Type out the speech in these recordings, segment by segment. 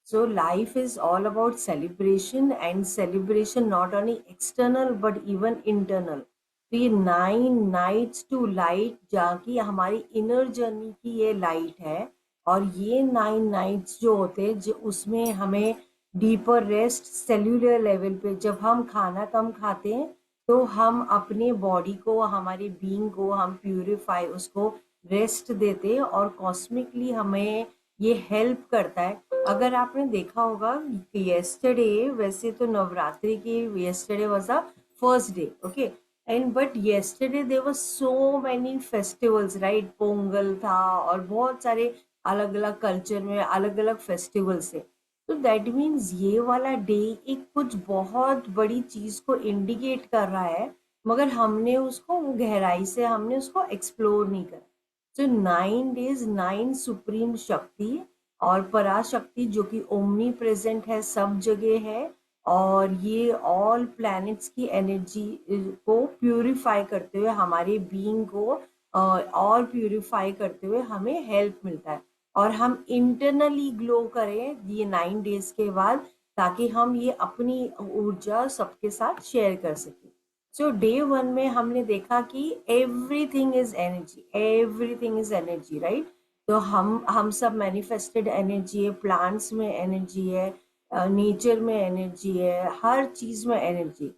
So life is all about celebration, and celebration not only external but even internal. तो ये 9 nights to light जाके हमारी inner journey की ये light है। और ये 9 nights जो होते हैं, जो उसमें हमें डीपर रेस्ट सेल्यूलर लेवल पे, जब हम खाना कम खाते हैं तो हम अपने बॉडी को, हमारे बीइंग को हम प्यूरिफाई, उसको रेस्ट देते हैं, और कॉस्मिकली हमें ये हेल्प करता है। अगर आपने देखा होगा, yesterday, वैसे तो नवरात्रि की yesterday was the first day, okay, and but yesterday there were so many festivals, right? Pongal था और बहुत सारे अलग अलग कल्चर में अलग अलग फेस्टिवल्स है। तो दैट मीन्स ये वाला डे एक कुछ बहुत बड़ी चीज को इंडिकेट कर रहा है, मगर हमने उसको गहराई से हमने उसको एक्सप्लोर नहीं करा। सो 9 days, 9 सुप्रीम शक्ति और पराशक्ति जो कि ओमनी प्रेजेंट है, सब जगह है, और ये ऑल प्लैनेट्स की एनर्जी को प्यूरिफाई करते हुए हमारे बीइंग को और प्यूरिफाई करते हुए हमें हेल्प मिलता है, और हम इंटरनली ग्लो करें ये 9 days के बाद, ताकि हम ये अपनी ऊर्जा सबके साथ शेयर कर सकें। सो डे 1 में हमने देखा कि everything is energy, everything is energy, right? तो हम सब मैनिफेस्टेड एनर्जी है, प्लांट्स में एनर्जी है, नेचर में एनर्जी है, हर चीज में एनर्जी।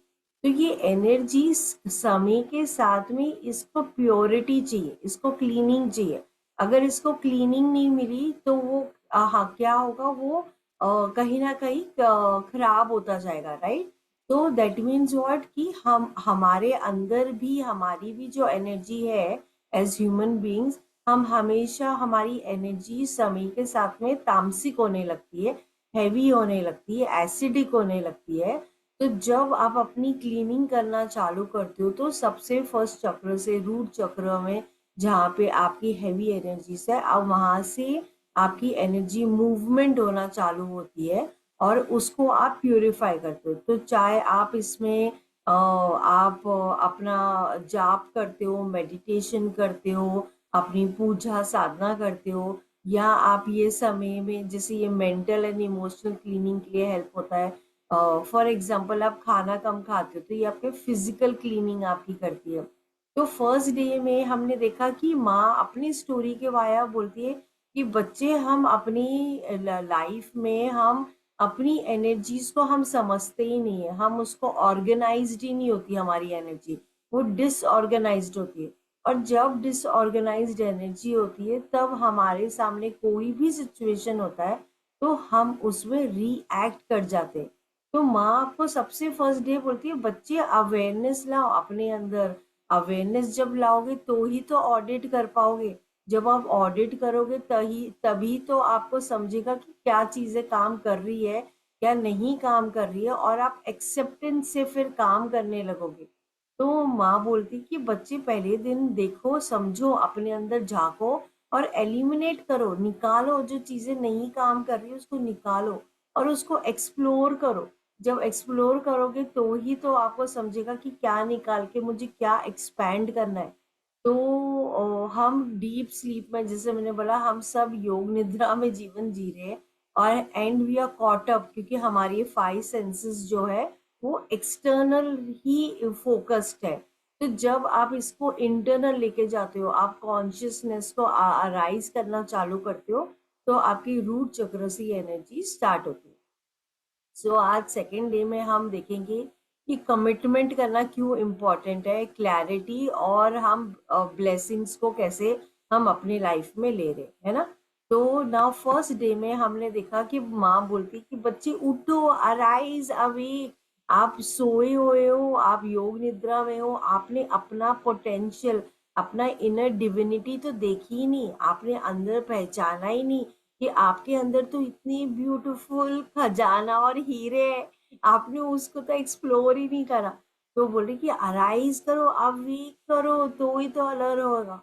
तो ये एनर्जी समय के साथ में इसको प्योरिटी चाहिए, इसको क्लीनिंग चाहिए। अगर इसको क्लीनिंग नहीं मिली तो वो हाँ, क्या होगा, वो कहीं ना कहीं खराब होता जाएगा, राइट? तो दैट मीन्स व्हाट कि हम हमारे अंदर भी, हमारी भी जो एनर्जी है एज ह्यूमन बीइंग्स, हम हमेशा हमारी एनर्जी समय के साथ में तामसिक होने लगती है, हैवी होने लगती है, एसिडिक होने लगती है। तो जब आप अपनी क्लीनिंग करना चालू करते हो तो सबसे फर्स्ट चक्र से, रूट चक्र में, जहाँ पे आपकी हैवी एनर्जीज है, अब वहां से आपकी एनर्जी मूवमेंट होना चालू होती है, और उसको आप प्यूरिफाई करते हो। तो चाहे आप इसमें आप अपना जाप करते हो, मेडिटेशन करते हो, अपनी पूजा साधना करते हो, या आप ये समय में, जैसे ये मेंटल एंड इमोशनल क्लीनिंग के लिए हेल्प होता है। फॉर एग्जाम्पल, आप खाना कम खाते हो तो ये आपके फिजिकल क्लीनिंग आपकी करती है। तो फर्स्ट डे में हमने देखा कि माँ अपनी स्टोरी के वाया बोलती है कि बच्चे, हम अपनी लाइफ में हम अपनी एनर्जीज को हम समझते ही नहीं है, हम उसको ऑर्गेनाइज्ड ही नहीं होती हमारी एनर्जी, वो डिसऑर्गेनाइज्ड होती है। और जब डिसऑर्गेनाइज्ड एनर्जी होती है तब हमारे सामने कोई भी सिचुएशन होता है तो हम उसमें रिएक्ट कर जाते हैं। तो माँ आपको सबसे फर्स्ट डे बोलती है, बच्चे अवेयरनेस लाओ अपने अंदर। अवेयरनेस जब लाओगे तो ही तो ऑडिट कर पाओगे। जब आप ऑडिट करोगे तभी तभी तो आपको समझेगा कि क्या चीजें काम कर रही है, क्या नहीं काम कर रही है, और आप एक्सेप्टेंस से फिर काम करने लगोगे। तो माँ बोलती कि बच्चे पहले दिन देखो, समझो, अपने अंदर झांको और एलिमिनेट करो, निकालो, जो चीजें नहीं काम कर रही उसको निकालो और उसको एक्सप्लोर करो। जब एक्सप्लोर करोगे तो ही तो आपको समझेगा कि क्या निकाल के मुझे क्या एक्सपैंड करना है। तो हम डीप स्लीप में, जैसे मैंने बोला, हम सब योग निद्रा में जीवन जी रहे हैं, और and we are caught up, क्योंकि हमारी 5 सेंसेस जो है वो एक्सटर्नल ही फोकस्ड है। तो जब आप इसको इंटरनल लेके जाते हो, आप कॉन्शियसनेस को अराइज करना चालू करते हो, तो आपकी रूट चक्र से एनर्जी स्टार्ट होती है। सो आज सेकेंड डे में हम देखेंगे कि कमिटमेंट करना क्यों इम्पोर्टेंट है, क्लैरिटी, और हम ब्लेसिंग्स को कैसे हम अपने लाइफ में ले रहे है ना। तो नाउ फर्स्ट डे में हमने देखा कि माँ बोलती कि बच्चे उठो, अराइज अवेक। आप सोए हुए हो, आप योग निद्रा में हो, आपने अपना पोटेंशियल, अपना इनर डिविनिटी तो देखी ही नहीं, आपने अंदर पहचाना ही नहीं कि आपके अंदर तो इतनी ब्यूटीफुल खजाना और हीरे है, आपने उसको तो एक्सप्लोर ही नहीं करा। तो बोले कि अराइज करो, अवेक करो, तो ही तो अलर्ट होगा।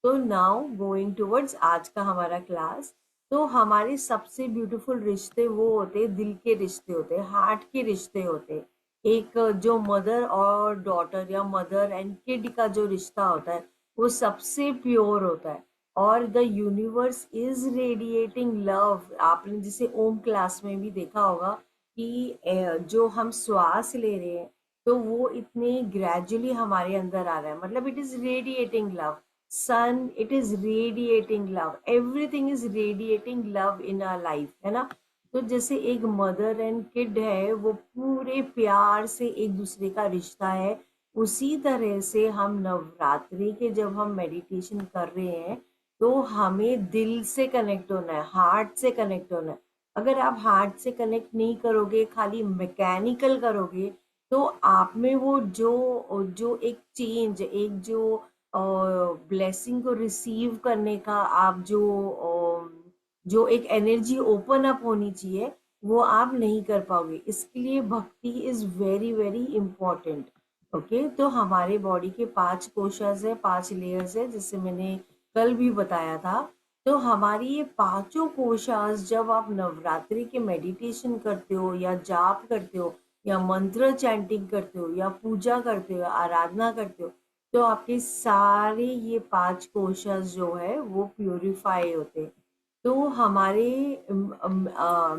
तो नाउ गोइंग टुवर्ड्स आज का हमारा क्लास। तो हमारे सबसे ब्यूटीफुल रिश्ते वो होते हैं, दिल के रिश्ते होते हैं, हार्ट के रिश्ते होते हैं। एक जो मदर और डॉटर या मदर एंड किड का जो रिश्ता होता है वो सबसे प्योर होता है। और the universe is radiating love. आपने जिसे ओम क्लास में भी देखा होगा कि जो हम श्वास ले रहे हैं तो वो इतने ग्रेजुअली हमारे अंदर आ रहा है, मतलब it is radiating love. Sun, it is radiating love, everything is radiating love in our life, है ना। तो जैसे एक मदर एंड किड है, वो पूरे प्यार से एक दूसरे का रिश्ता है, उसी तरह से हम नवरात्रि के जब हम मेडिटेशन कर रहे हैं तो हमें दिल से कनेक्ट होना है, हार्ट से कनेक्ट होना है। अगर आप हार्ट से कनेक्ट नहीं करोगे, खाली मैकेनिकल करोगे, तो आप में वो जो जो एक चेंज, एक जो ब्लेसिंग को रिसीव करने का आप जो एक एनर्जी ओपन अप होनी चाहिए, वो आप नहीं कर पाओगे। इसके लिए भक्ति is very very important. Okay, तो हमारे बॉडी के 5 कोशास है, 5 लेयर्स है, जिससे मैंने कल भी बताया था। तो हमारी ये पांचों कोशास, जब आप नवरात्रि के मेडिटेशन करते हो या जाप करते हो या मंत्र चैंटिंग करते हो या पूजा करते हो या आराधना करते हो, तो आपके सारे ये 5 कोशास जो है वो प्यूरिफाई होते हैं। तो हमारे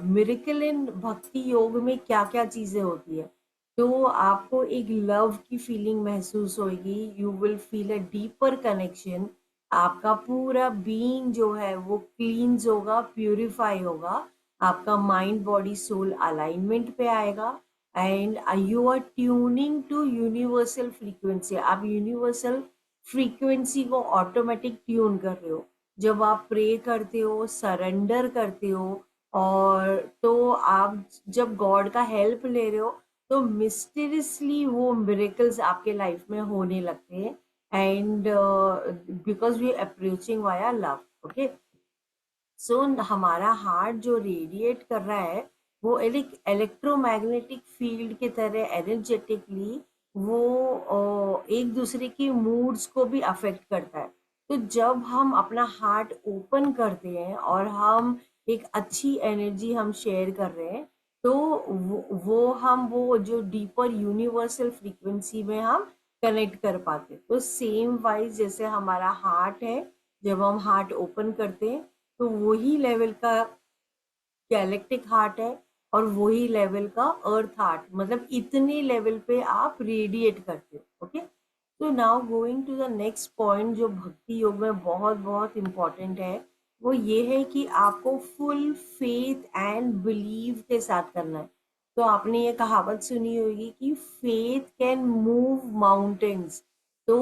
मिरेकल इन भक्ति योग में क्या क्या चीजें होती है, तो आपको एक लव की फीलिंग महसूस होगी, you will feel a deeper connection. आपका पूरा बीइंग जो है वो क्लींस होगा, प्यूरिफाई होगा, आपका माइंड बॉडी सोल अलाइनमेंट पे आएगा, and you are tuning to universal frequency. आप यूनिवर्सल फ्रीक्वेंसी को ऑटोमेटिक ट्यून कर रहे हो जब आप प्रे करते हो, सरेंडर करते हो। और तो आप जब गॉड का हेल्प ले रहे हो, तो मिस्टीरियसली वो मिरेकल्स आपके लाइफ में होने लगते हैं, and because we approaching via love. Okay, so हमारा हार्ट जो रेडिएट कर रहा है, वो एक इलेक्ट्रोमैग्नेटिक फील्ड की तरह एनर्जेटिकली वो एक दूसरे की मूड्स को भी अफेक्ट करता है। तो जब हम अपना हार्ट ओपन करते हैं और हम एक अच्छी एनर्जी हम शेयर कर रहे हैं, तो वो जो डीपर यूनिवर्सल फ्रीक्वेंसी में हम कनेक्ट कर पाते हैं। तो सेम वाइज जैसे हमारा हार्ट है, जब हम हार्ट ओपन करते हैं तो वही लेवल का गैलेक्टिक हार्ट है और वही लेवल का अर्थ हार्ट, मतलब इतने लेवल पे आप रेडिएट करते हो। ओके, तो now going to the next point जो भक्ति योग में बहुत बहुत इम्पोर्टेंट है, वो ये है कि आपको फुल फेथ एंड बिलीव के साथ करना है। तो आपने ये कहावत सुनी होगी कि फेथ कैन मूव माउंटेन्स। तो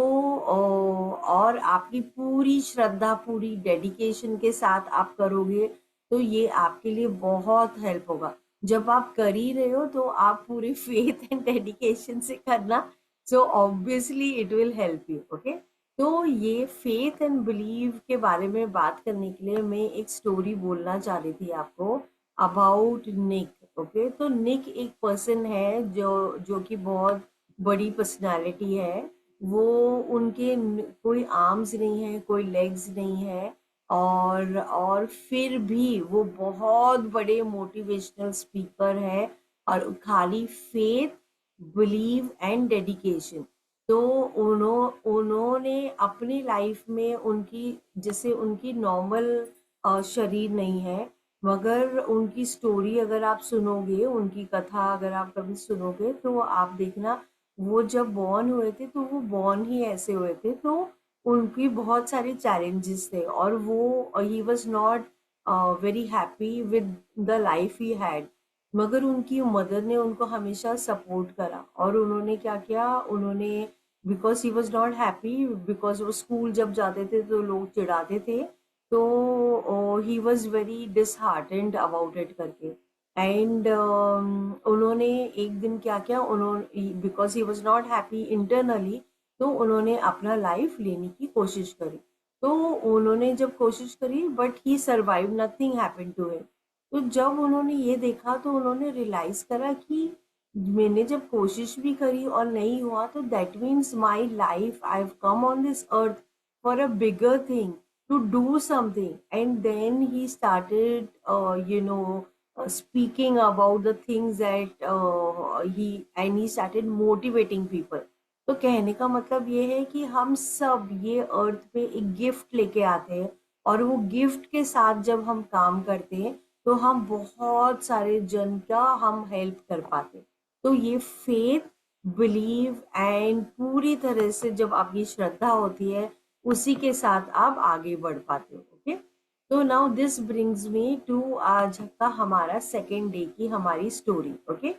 और आपकी पूरी श्रद्धा, पूरी डेडिकेशन के साथ आप करोगे तो ये आपके लिए बहुत हेल्प होगा। जब आप कर ही रहे हो तो आप पूरे फेथ एंड डेडिकेशन से करना, so obviously it will help you. Okay, तो ये फेथ एंड बिलीव के बारे में बात करने के लिए मैं एक स्टोरी बोलना चाह रही थी आपको अबाउट निक। ओके, तो निक एक पर्सन है जो कि बहुत बड़ी पर्सनालिटी है। वो उनके कोई आर्म्स नहीं है, कोई लेग्स नहीं है, और फिर भी वो बहुत बड़े मोटिवेशनल स्पीकर है, और खाली फेथ, बिलीव एंड डेडिकेशन। तो उन्होंने अपनी लाइफ में उनकी, जैसे उनकी नॉर्मल शरीर नहीं है, मगर उनकी स्टोरी अगर आप सुनोगे, उनकी कथा अगर आप कभी सुनोगे, तो आप देखना वो जब बॉर्न हुए थे तो वो बॉर्न ही ऐसे हुए थे। तो उनकी बहुत सारे चैलेंजेस थे और वो he was not very happy with the life he had, मगर उनकी मदर ने उनको हमेशा सपोर्ट करा। और उन्होंने क्या किया, उन्होंने, because he was not happy, because वो स्कूल जब जाते थे तो लोग चिढ़ाते थे, तो he was very disheartened about it करके। एंड उन्होंने एक दिन क्या किया, उन्होंने, because he was not happy internally, तो उन्होंने अपना लाइफ लेने की कोशिश करी। तो उन्होंने जब कोशिश करी, but he survive, nothing happened to him. तो जब उन्होंने ये देखा तो उन्होंने रियलाइज करा कि मैंने जब कोशिश भी करी और नहीं हुआ, तो that means my life, I have come on this earth for a bigger thing, to do something. And then he started speaking about the things that he started motivating people. तो कहने का मतलब ये है कि हम सब ये अर्थ पे एक गिफ्ट लेके आते हैं, और वो गिफ्ट के साथ जब हम काम करते हैं तो हम बहुत सारे जन का हम हेल्प कर पाते हैं। तो ये फेथ, बिलीव एंड पूरी तरह से जब आपकी श्रद्धा होती है, उसी के साथ आप आगे बढ़ पाते हो। ओके, तो now this brings me to आज का हमारा सेकेंड डे की हमारी स्टोरी। ओके,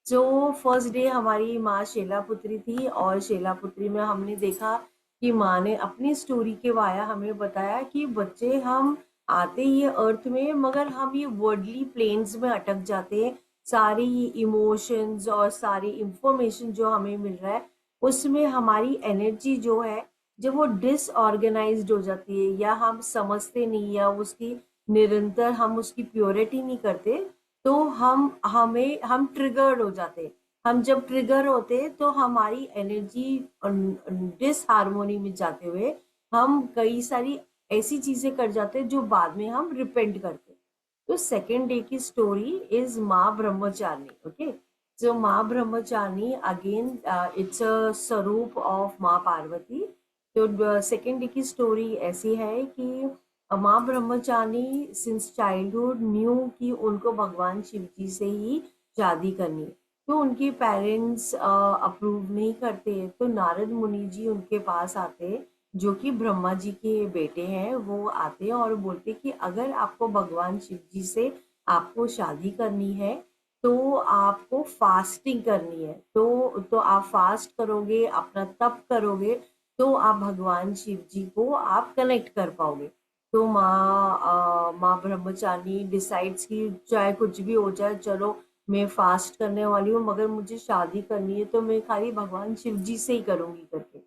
जो फर्स्ट डे हमारी माँ शैलापुत्री थी, और शैलापुत्री में हमने देखा कि माँ ने अपनी स्टोरी के वाया हमें बताया कि बच्चे हम आते ही है अर्थ में, मगर हम ये वर्डली प्लेन्स में अटक जाते हैं। सारी इमोशंस और सारी इंफॉर्मेशन जो हमें मिल रहा है, उसमें हमारी एनर्जी जो है, जब वो डिसऑर्गेनाइज्ड हो जाती है या हम समझते नहीं या उसकी निरंतर हम उसकी प्योरिटी नहीं करते, तो हम ट्रिगर्ड हो जाते हैं। हम जब ट्रिगर होते हैं तो हमारी एनर्जी डिसहार्मोनी में जाते हुए हम कई सारी ऐसी चीजें कर जाते हैं जो बाद में हम रिपेंट करते हैं। तो सेकेंड डे की स्टोरी इज माँ ब्रह्मचारिणी। ओके, so माँ ब्रह्मचारिणी अगेन इट्स अ स्वरूप ऑफ माँ पार्वती। तो सेकेंड डे की स्टोरी ऐसी है कि माँ ब्रह्मचारिणी सिंस चाइल्डहुड न्यू कि उनको भगवान शिव जी से ही शादी करनी है। तो उनके पेरेंट्स अप्रूव नहीं करते, तो नारद मुनि जी उनके पास आते, जो कि ब्रह्मा जी के बेटे हैं। वो आते और बोलते कि अगर आपको भगवान शिव जी से आपको शादी करनी है तो आपको फास्टिंग करनी है। तो आप फास्ट करोगे, अपना तप करोगे, तो आप भगवान शिव जी को आप कनेक्ट कर पाओगे। तो माँ ब्रह्मचारिणी डिसाइड्स कि चाहे कुछ भी हो जाए, चलो मैं फास्ट करने वाली हूँ, मगर मुझे शादी करनी है तो मैं खाली भगवान शिव जी से ही करूंगी करके।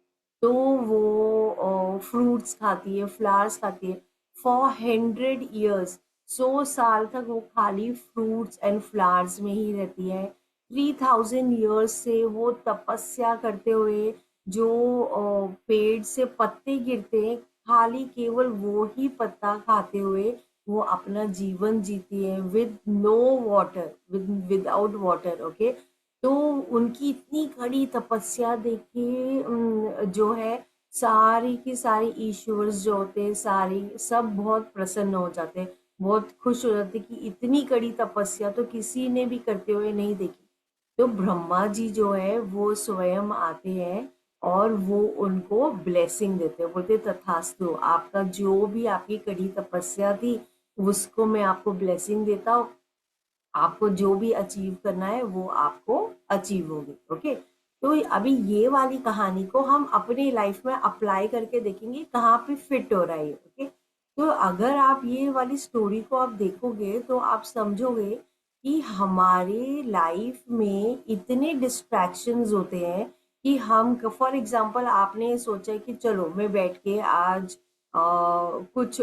तो वो फ्रूट्स खाती है, फ्लावर्स खाती है फॉर 100 years। 100 साल तक वो खाली फ्रूट्स एंड फ्लावर्स में ही रहती है। 3000 years से वो तपस्या करते हुए, जो पेड़ से पत्ते गिरते हैं, खाली केवल वो ही पत्ता खाते हुए वो अपना जीवन जीती है with no water, without water. Okay, तो उनकी इतनी कड़ी तपस्या देख के जो है सारी की सारी ईश्वर जो होते हैं, सारी सब बहुत प्रसन्न हो जाते हैं, बहुत खुश हो जाते हैं कि इतनी कड़ी तपस्या तो किसी ने भी करते हुए नहीं देखी। तो ब्रह्मा जी जो है वो स्वयं आते हैं और वो उनको ब्लेसिंग देते हैं, बोलते तथास्तु, आपका जो भी आपकी कड़ी तपस्या थी उसको मैं आपको ब्लेसिंग देता हूँ, आपको जो भी अचीव करना है वो आपको अचीव होगी। ओके, तो अभी ये वाली कहानी को हम अपनी लाइफ में अप्लाई करके देखेंगे कहाँ पे फिट हो रहा है। ओके, तो अगर आप ये वाली स्टोरी को आप देखोगे तो आप समझोगे कि हमारे लाइफ में इतने डिस्ट्रैक्शंस होते हैं कि हम, फॉर एग्जांपल आपने सोचा कि चलो मैं बैठ के आज कुछ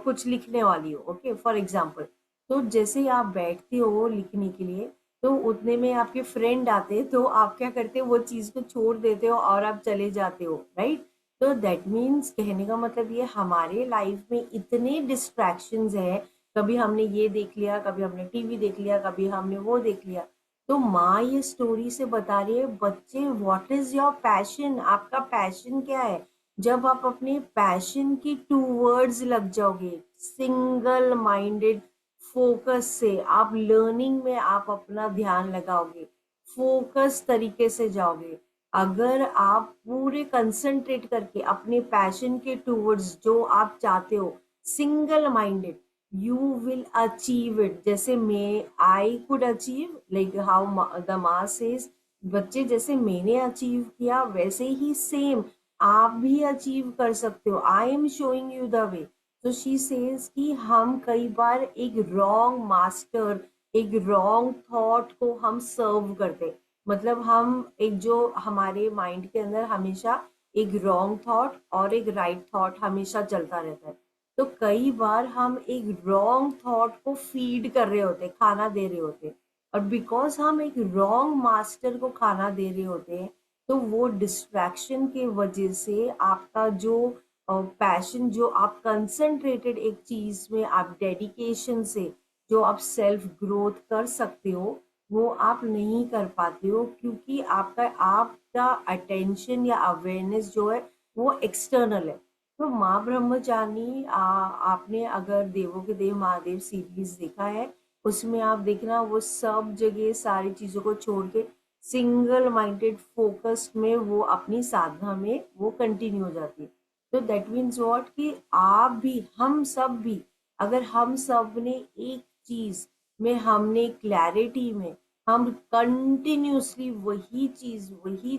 कुछ लिखने वाली हूँ। ओके, फॉर एग्जांपल, तो जैसे ही आप बैठते हो लिखने के लिए, तो उतने में आपके फ्रेंड आते, तो आप क्या करते हो, वो चीज को छोड़ देते हो और आप चले जाते हो, राइट। तो दैट मीन्स कहने का मतलब ये हमारे लाइफ में इतने डिस्ट्रैक्शंस है, कभी हमने ये देख लिया, कभी हमने टीवी देख लिया, कभी हमने वो देख लिया। तो माँ ये स्टोरी से बता रही है, बच्चे व्हाट इज योर पैशन, आपका पैशन क्या है। जब आप अपने पैशन की टू वर्ड्स लग जाओगे, सिंगल माइंडेड फोकस से आप लर्निंग में आप अपना ध्यान लगाओगे, फोकस तरीके से जाओगे, अगर आप पूरे कंसंट्रेट करके अपने पैशन के टूवर्ड्स जो आप चाहते हो, single minded, you will achieve it. जैसे मैं I could achieve, like how the mass says, बच्चे जैसे मैंने अचीव किया वैसे ही सेम आप भी अचीव कर सकते हो। I am showing you the way. तो शी सेज कि हम कई बार एक रॉन्ग मास्टर, एक रॉन्ग थॉट को हम सर्व करते, मतलब हम एक जो हमारे माइंड के अंदर हमेशा एक रॉन्ग थॉट और एक राइट थॉट हमेशा चलता रहता है। तो कई बार हम एक रॉन्ग थॉट को फीड कर रहे होते, खाना दे रहे होते, और बिकॉज हम एक रॉन्ग मास्टर को खाना दे रहे होते हैं, तो वो डिस्ट्रैक्शन के वजह से आपका जो पैशन, जो आप कंसंट्रेटेड एक चीज में आप डेडिकेशन से जो आप सेल्फ ग्रोथ कर सकते हो, वो आप नहीं कर पाते हो, क्योंकि आपका आपका अटेंशन या अवेयरनेस जो है वो एक्सटर्नल है। तो माँ ब्रह्मचारिणी आपने अगर देवों के देव महादेव सीरीज देखा है, उसमें आप देखना वो सब जगह सारी चीजों को छोड़ के सिंगल माइंडेड फोकस्ड में वो अपनी साधना में वो कंटिन्यू हो जाती है। तो दैट मीन्स व्हाट कि आप भी, हम सब भी, अगर हम सब ने एक चीज में, हमने क्लैरिटी में, हम कंटिन्यूसली वही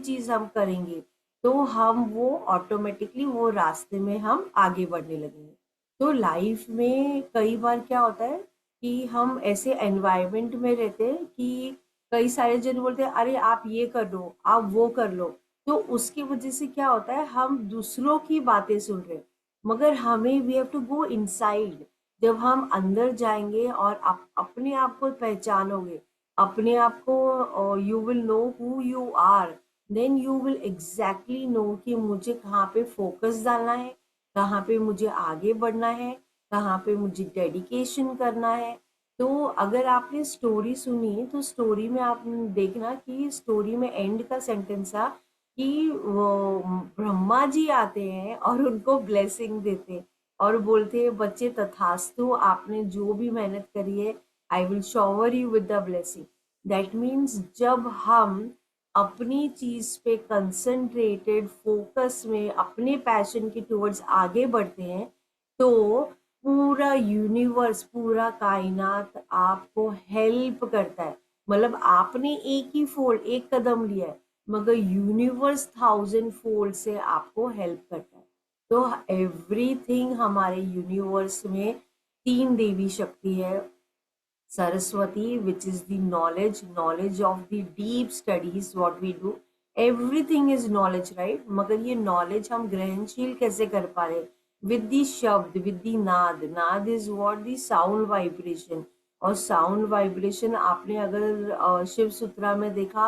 चीज हम करेंगे, तो हम वो ऑटोमेटिकली वो रास्ते में हम आगे बढ़ने लगेंगे। तो लाइफ में कई बार क्या होता है कि हम ऐसे एनवायरनमेंट में रहते हैं कि कई सारे जन बोलते हैं अरे आप ये कर लो, आप वो कर लो। तो उसकी वजह से क्या होता है, हम दूसरों की बातें सुन रहे हैं, मगर हमें we have to go inside. जब हम अंदर जाएंगे और अपने आप को पहचानोगे, अपने आप को, you will know who you are, then you will exactly know कि मुझे कहाँ पे फोकस डालना है, कहाँ पे मुझे आगे बढ़ना है, कहाँ पे मुझे डेडिकेशन करना है। तो अगर आपने स्टोरी सुनी तो स्टोरी में आप देखना कि स्टोरी में एंड का सेंटेंस था कि वो ब्रह्मा जी आते हैं और उनको ब्लेसिंग देते और बोलते हैं बच्चे तथास्तु, आपने जो भी मेहनत करी है, I will shower you with the blessing. That means जब हम अपनी चीज पे कंसंट्रेटेड फोकस में अपने पैशन के टुवर्ड्स आगे बढ़ते हैं, तो पूरा यूनिवर्स, पूरा कायनात आपको हेल्प करता है। मतलब आपने एक ही फोल्ड, एक कदम लिया है, मगर यूनिवर्स 1000 फोल्ड से आपको हेल्प करता है। तो एवरीथिंग हमारे यूनिवर्स में तीन देवी शक्ति है। Saraswati, which is the knowledge of the deep studies, what we do. Everything is knowledge, right? मगर ये knowledge हम ग्रहणशील कैसे कर पा रहे? With the शब्द, with the नाद is what the sound vibration, और sound vibration आपने अगर शिव सूत्रा में देखा,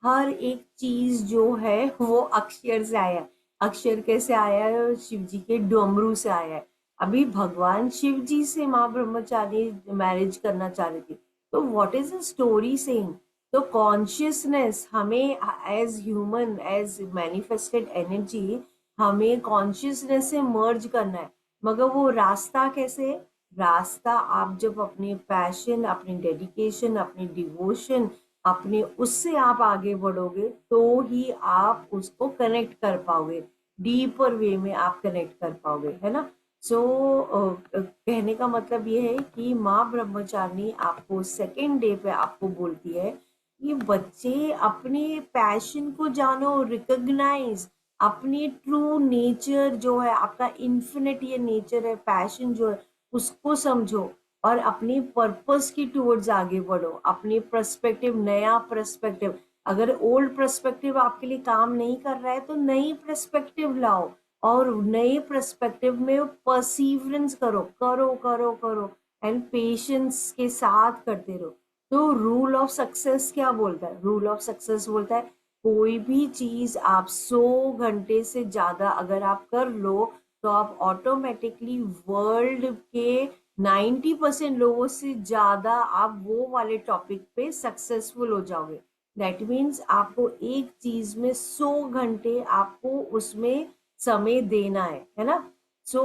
हर एक चीज जो है वो अक्षर से आया है। अक्षर कैसे आया है? शिव जी के डमरू से आया है। अभी भगवान शिव जी से माँ ब्रह्मचारी मैरिज करना चाह रही थी। तो what is the story saying? तो कॉन्शियसनेस हमें as human, as manifested energy, हमें कॉन्शियसनेस से मर्ज करना है। मगर वो रास्ता कैसे? रास्ता आप जब अपने पैशन, अपनी डेडिकेशन, अपनी डिवोशन, अपने उससे आप आगे बढ़ोगे तो ही आप उसको कनेक्ट कर पाओगे, डीपर वे में आप कनेक्ट कर पाओगे, है ना? सो कहने का मतलब ये है कि माँ ब्रह्मचारिणी आपको सेकेंड डे पे आपको बोलती है कि बच्चे अपने पैशन को जानो, रिकॉग्नाइज अपनी ट्रू नेचर जो है, आपका इन्फिनिट ये नेचर है, पैशन जो है उसको समझो और अपनी पर्पस की टूवर्ड्स आगे बढ़ो। अपनी पर्सपेक्टिव, नया पर्सपेक्टिव, अगर ओल्ड पर्सपेक्टिव आपके लिए काम नहीं कर रहा है तो नई पर्सपेक्टिव लाओ और नए पर्सपेक्टिव में परसीवरेंस करो, करो करो करो, एंड पेशेंस के साथ करते रहो। तो रूल ऑफ सक्सेस क्या बोलता है? रूल ऑफ सक्सेस बोलता है कोई भी चीज आप 100 घंटे से ज्यादा अगर आप कर लो तो आप ऑटोमेटिकली वर्ल्ड के 90% लोगों से ज्यादा आप वो वाले टॉपिक पे सक्सेसफुल हो जाओगे। दैट मीन्स आपको एक चीज में 100 घंटे आपको उसमें समय देना है ना? सो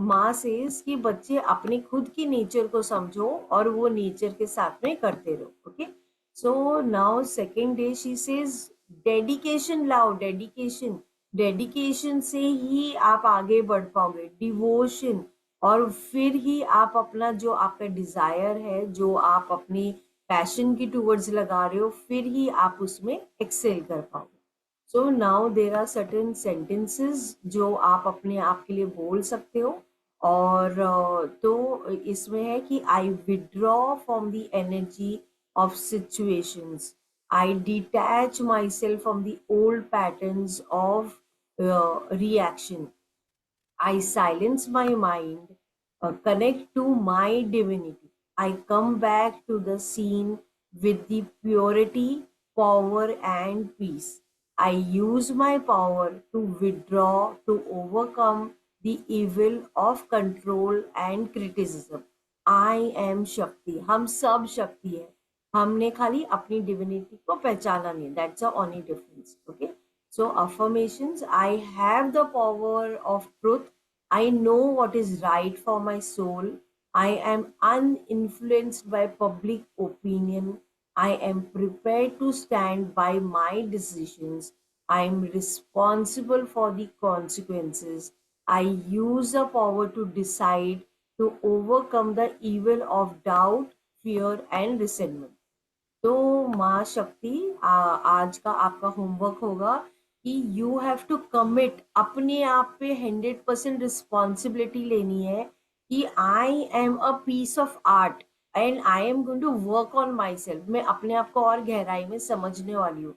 माँ सेज कि बच्चे अपने खुद की नेचर को समझो और वो नेचर के साथ में करते रहो। Okay, so now second day she says dedication लाओ, डेडिकेशन, डेडिकेशन से ही आप आगे बढ़ पाओगे, डिवोशन, और फिर ही आप अपना जो आपका डिजायर है, जो आप अपनी पैशन की टूवर्ड्स लगा रहे हो, फिर ही आप उसमें एक्सेल कर पाओगे। So now there are certain sentences जो आप अपने आप के लिए बोल सकते हो। और तो इसमें है कि आई withdraw from the energy of situations, I detach my self from the old patterns of reaction, I silence my mind, connect to my divinity. I come back to the scene with the purity, power, and peace. I use my power to withdraw, to overcome the evil of control and criticism. I am Shakti. हम सब शक्ति है, हमने खाली अपनी divinity को पहचाना नहीं। That's a only difference. Okay, so affirmations: I have the power of truth, I know what is right for my soul. I am uninfluenced by public opinion. I am prepared to stand by my decisions. I am responsible for the consequences. I use the power to decide, to overcome the evil of doubt, fear and resentment. तो माँ शक्ति, आज का आपका homework होगा कि you have to commit, अपने आप पे 100% रिस्पॉन्सिबिलिटी लेनी है कि I am a piece of art and I am going to work on myself. मैं अपने आप को और गहराई में समझने वाली हूँ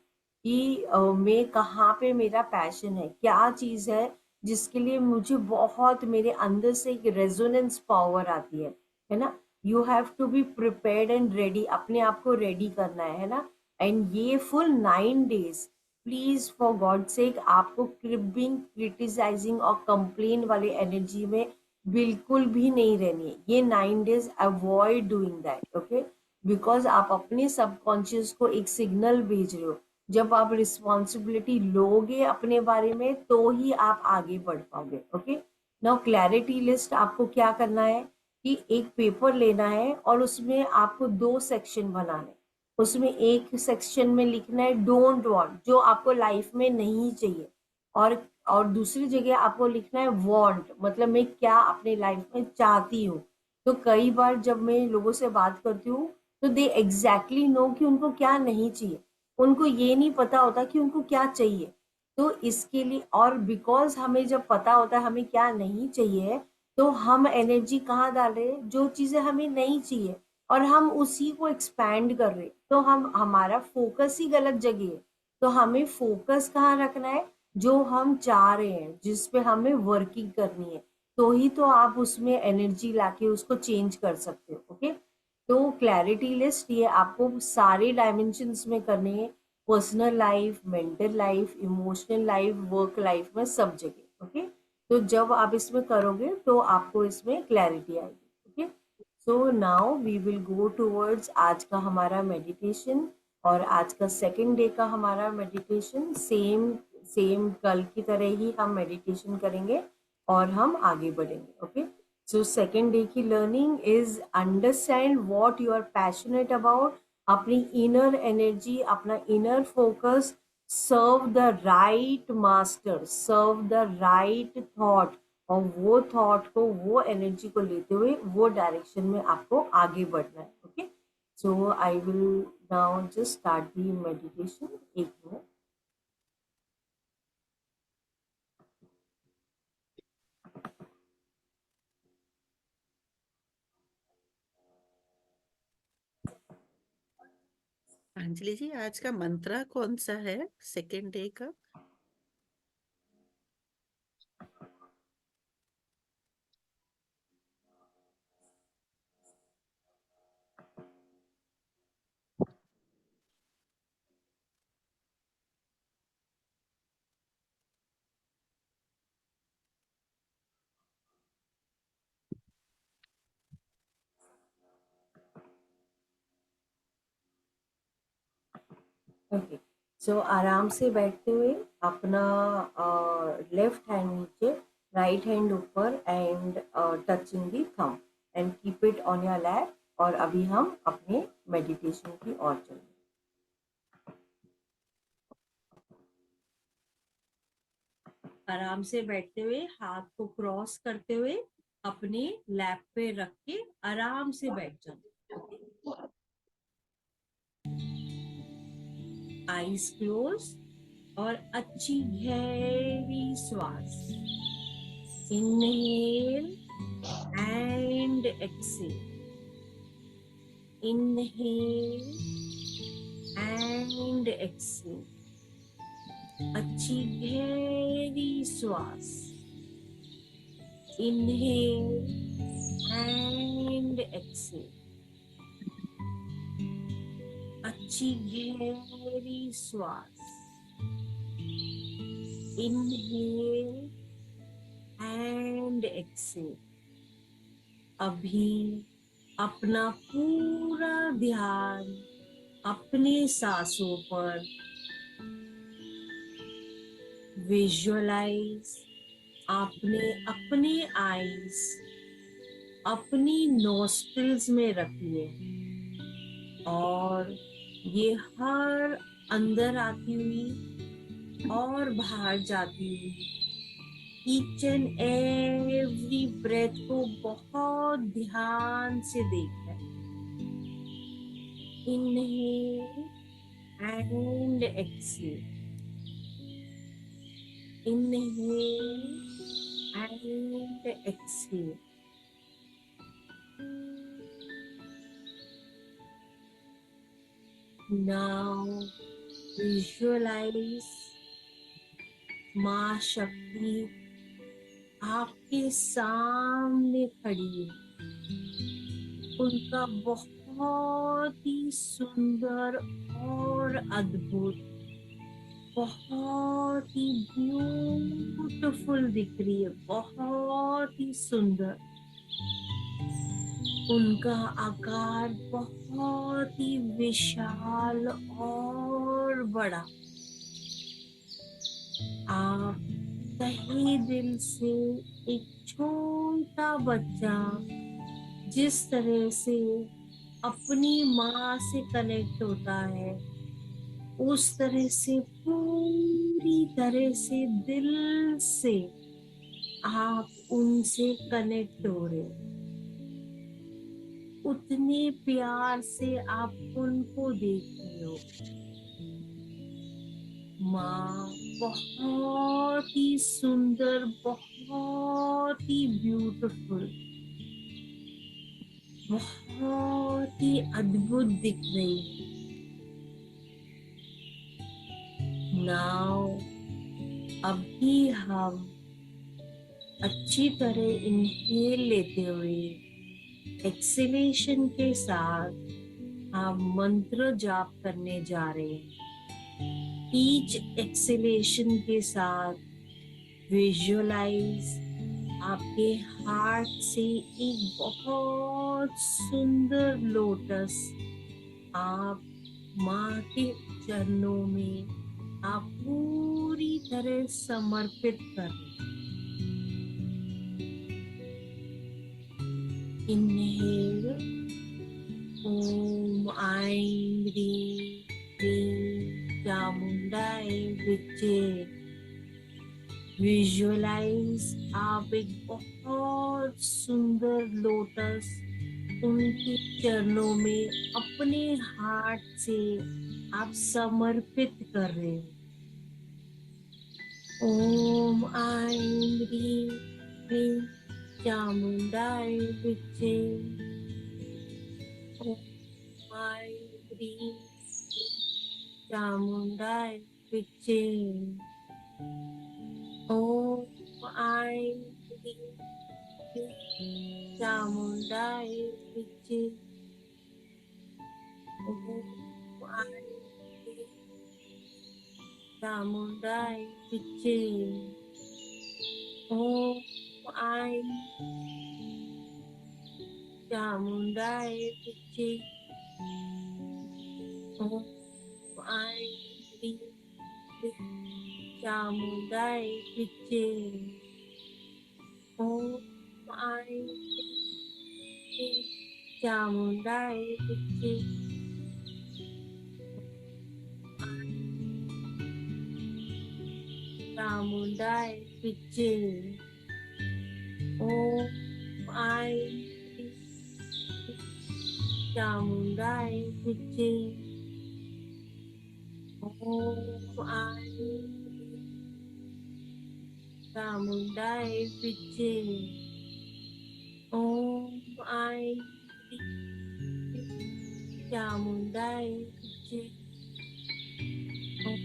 कि मैं कहाँ पे मेरा पैशन है, क्या चीज़ है जिसके लिए मुझे बहुत मेरे अंदर से एक रेजोनेंस पावर आती है ना। You have to be prepared and ready, अपने आप को रेडी करना है ना। एंड ये full 9 days, please for god sake आपको क्रिबिंग, क्रिटिसाइजिंग और कंप्लेन वाले एनर्जी में बिल्कुल भी नहीं रहनी है। ये 9 days avoid doing that, okay. Because आप अपने सबकॉन्शियस को एक सिग्नल भेज रहे हो। जब आप रिस्पॉन्सिबिलिटी लोगे अपने बारे में तो ही आप आगे बढ़ पाओगे, ओके। नाउ क्लैरिटी लिस्ट आपको क्या करना है कि एक पेपर लेना है और उसमें आपको 2 सेक्शन बनाने। उसमें एक सेक्शन में लिखना है डोंट वांट, जो आपको लाइफ में नहीं चाहिए, और दूसरी जगह आपको लिखना है वांट, मतलब मैं क्या अपने लाइफ में चाहती हूँ। तो कई बार जब मैं लोगों से बात करती हूँ तो दे एग्जैक्टली नो कि उनको क्या नहीं चाहिए, उनको ये नहीं पता होता कि उनको क्या चाहिए। तो इसके लिए, और बिकॉज हमें जब पता होता है हमें क्या नहीं चाहिए, तो हम एनर्जी कहाँ डाल रहे हैं, जो चीजें हमें नहीं चाहिए, और हम उसी को एक्सपैंड कर रहे हैं। तो हम, हमारा फोकस ही गलत जगह है। तो हमें फोकस कहाँ रखना है, जो हम चाह रहे हैं, जिस पे हमें वर्किंग करनी है। तो ही तो आप उसमें एनर्जी लाके उसको चेंज कर सकते हो, ओके। तो क्लैरिटी लिस्ट ये आपको सारे डायमेंशंस में करने हैं, personal life, mental life, emotional life, work life में, सब जगह, ओके। तो जब आप इसमें करोगे तो आपको इसमें क्लैरिटी आएगी, okay. So now we will go towards आज का हमारा मेडिटेशन। और आज का सेकेंड डे का हमारा मेडिटेशन सेम सेम कल की तरह ही हम मेडिटेशन करेंगे और हम आगे बढ़ेंगे, ओके। सो सेकेंड डे की learning is understand what you are passionate about, अपनी इनर एनर्जी, अपना inner focus, serve the right master, serve the right thought, और वो थॉट को, वो एनर्जी को लेते हुए वो डायरेक्शन में आपको आगे बढ़ना है, okay. So I will now just start the meditation, एक मिनट। अंजलि जी, आज का मंत्र कौन सा है सेकेंड डे का? ओके। सो आराम से बैठते हुए अपना लेफ्ट हैंड नीचे, राइट हैंड ऊपर, and touching the thumb, and keep it on your lap. और अभी हम अपने मेडिटेशन की ओर चलेंगे। आराम से बैठते हुए हाथ को क्रॉस करते हुए अपने लैप पे रख के आराम से बैठ जाओ, ओके। आईज क्लोज, और अच्छी गहरी श्वास, inhale and exhale, inhale and exhale, अच्छी गहरी श्वास, इनहेल एंड एक्सेल, अच्छी गहरी श्वास, इनहेल एंड एक्सेल। अभी अपना पूरा ध्यान अपने सांसों पर, विजुअलाइज आपने अपने आईज अपनी नोस्ट्रिल्स में रखिए और ये हर अंदर आती हुई और बाहर जाती हुई ईच एंड एवरी ब्रेथ को बहुत ध्यान से देखना है। Inhale and exhale, inhale and exhale. Now visualise माँ शक्ति आपके सामने खड़ी है। उनका बहुत ही सुंदर और अद्भुत, बहुत ही ब्यूटीफुल दिख रही है, बहुत ही सुंदर। उनका आकार बहुत ही विशाल और बड़ा। आप तहे दिल से एक छोटा बच्चा जिस तरह से अपनी माँ से कनेक्ट होता है, उस तरह से पूरी तरह से दिल से आप उनसे कनेक्ट हो रहे हो। उतने प्यार से आप उनको देख रहे हो। माँ बहुत ही सुंदर, बहुत ही ब्यूटीफुल, बहुत ही अद्भुत दिख रही है। नाउ अभी हम अच्छी तरह इनहेल लेते हुए एक्सेलेशन के साथ हम मंत्र जाप करने जा रहे हैं। ईच एक्सेलेशन के साथ विजुअलाइज आपके हार्ट से एक बहुत सुंदर लोटस आप माँ के चरणों में आप पूरी तरह समर्पित कर रहे हैं। इनहेल ओम ऐं ह्रीं क्लीं चामुंडाय विचे। विजुअलाइज आप एक बहुत सुंदर लोटस उनके चरणों में अपने हार्ट से आप समर्पित कर रहे हो। ओम ऐं ह्रीं क्लीं चामुंडाय विचे। ओम ऐं ह्रीं क्लीं चामुंडाय विचे। ओम ऐं ह्रीं क्लीं चामुंडाय विचे। ओम ऐं ह्रीं चामुंडाय विचे। ओम ऐं चामुंडाय विचे। ओम ऐं ह्रीं क्लीं चामुंडाय विचे। ओम ऐं ह्रीं क्लीं चामुंडाय विचे। चामुंडाय विचे। ओम ऐं ह्रीं क्लीं चामुंडाय विचे। ओम ऐं ह्रीं चामुंडाय विचे। ओम ऐं ह्रीं क्लीं चामुंडाय विचे। ओम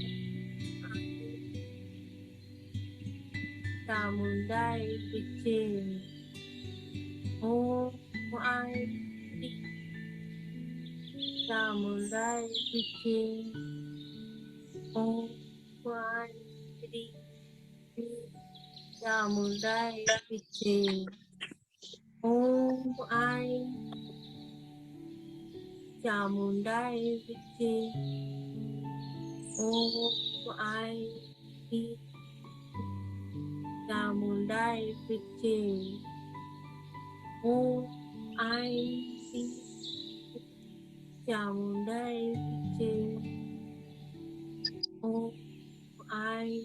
ऐं चामुंडाय विचे। ओम ऐं ह्रीं चामुंडाय विचे। ओम ऐं ह्रीं क्लीं चामुंडाय विचे। ओम ऐं चामुंडाय विचे। ओम ऐं ह्रीं चामुंडाई पिचे ओम आई चामुंडाई पिचे ओम आई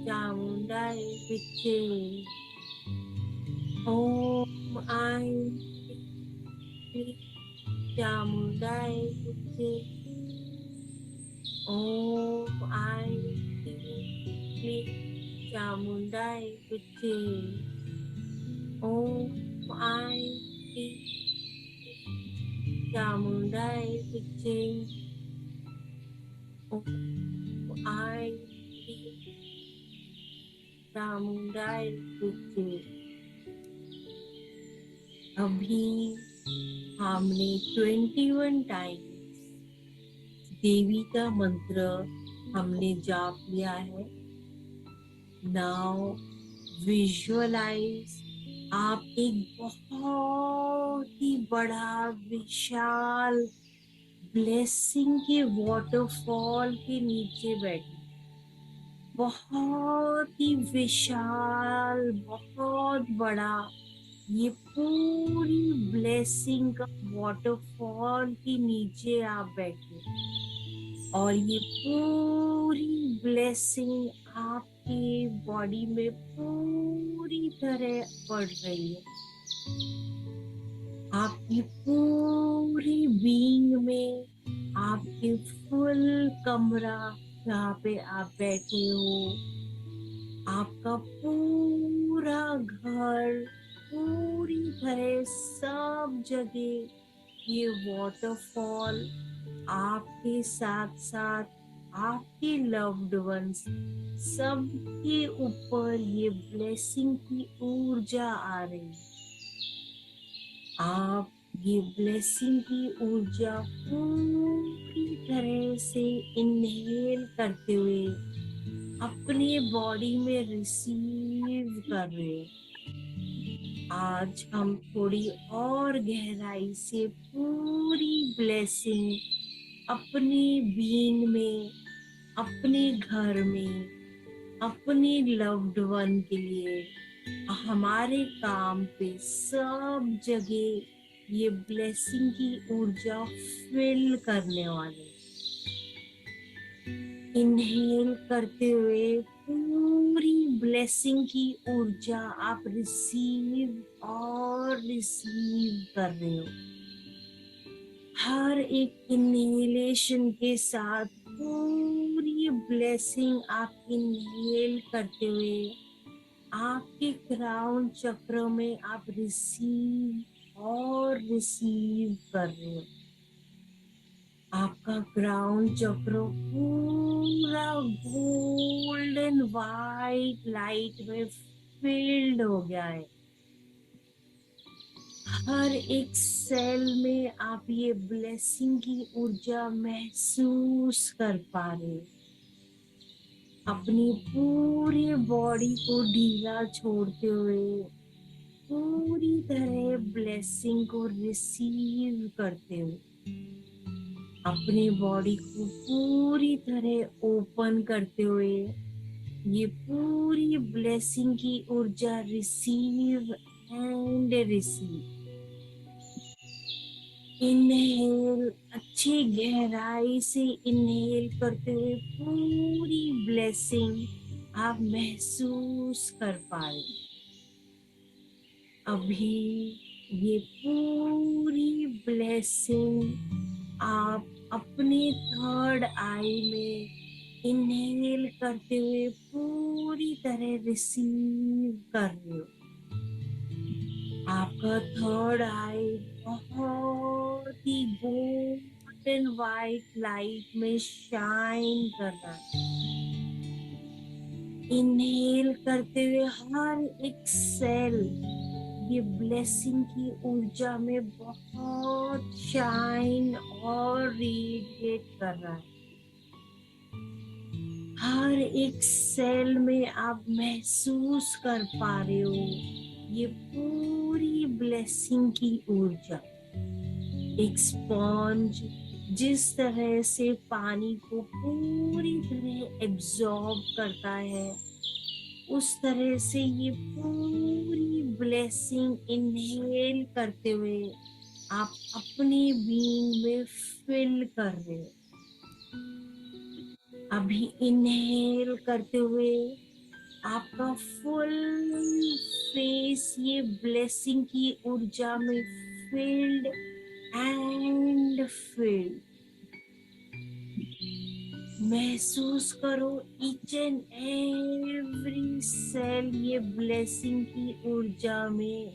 चामुंडाई पिचे ओम आई चामुंडाई पिचे ओम आई चामुंडाई पिचे ओम आई चामुंडाई पिचे ओम आई चामुंडाई पिचे। अभी हमने 21 टाइम्स देवी का मंत्र हमने जाप लिया है। नाउ विजुअलाइज आप एक बहुत ही बड़ा विशाल ब्लेसिंग के वॉटरफॉल के नीचे बैठे, बहुत ही विशाल, बहुत बड़ा ये पूरी ब्लेसिंग का वॉटरफॉल के नीचे आप बैठे और ये पूरी ब्लेसिंग आपके बॉडी में पूरी तरह पड़ रही है। आपकी पूरी बीइंग में, आपके फुल कमरा जहाँ पे आप बैठे हो, आपका पूरा घर, पूरी तरह सब जगह ये वॉटरफॉल आपके साथ साथ आपके लव्ड वंस सबके ऊपर ये ब्लेसिंग की ऊर्जा आ रही है। आप ये ब्लेसिंग की ऊर्जा पूरी तरह से इनहेल करते हुए अपने बॉडी में रिसीव कर रहे हैं। आज हम थोड़ी और गहराई से पूरी ब्लेसिंग अपने बीइंग में, अपने घर में, अपने लव्ड वन के लिए, हमारे काम पे सब जगह ये ब्लेसिंग की ऊर्जा फिल करने वाले। इनहेल करते हुए पूरी ब्लेसिंग की ऊर्जा आप रिसीव और रिसीव कर रहे हो। हर एक इनहेलेशन के साथ पूरी ब्लेसिंग आप इनहेल करते हुए आपके क्राउन चक्र में आप रिसीव और रिसीव कर रहे हो। आपका क्राउन चक्र पूरा गोल्डन वाइट लाइट में फिल्ड हो गया है। हर एक सेल में आप ये ब्लेसिंग की ऊर्जा महसूस कर पा रहे हो। अपनी पूरी बॉडी को ढीला छोड़ते हुए पूरी तरह ब्लेसिंग को रिसीव करते हुए अपनी बॉडी को पूरी तरह ओपन करते हुए ये पूरी ब्लेसिंग की ऊर्जा रिसीव एंड रिसीव। इनहेल, अच्छी गहराई से इनहेल करते हुए पूरी ब्लेसिंग आप महसूस कर पा रहे। अभी ये पूरी ब्लेसिंग आप अपने थर्ड आई में इनहेल करते हुए पूरी तरह रिसीव कर रहे हो। आपका थर्ड आई बहुत ही गोल्डन वाइट लाइट में शाइन कर रहा है। इनहेल करते हुए हर एक सेल ये ब्लेसिंग की ऊर्जा में बहुत शाइन और रेडिएट कर रहा है। हर एक सेल में आप महसूस कर पा रहे हो ये पूरी ब्लेसिंग की ऊर्जा। एक स्पॉन्ज जिस तरह से पानी को पूरी तरह एब्जॉर्ब करता है, उस तरह से ये पूरी ब्लेसिंग इनहेल करते हुए आप अपनी बीइंग में फिल कर रहे हो। अभी इनहेल करते हुए आपका फुल फेस ये ब्लेसिंग की ऊर्जा में फिल्ड एंड फिल्ड। महसूस करो ईच एंड एवरी सेल ये ब्लेसिंग की ऊर्जा में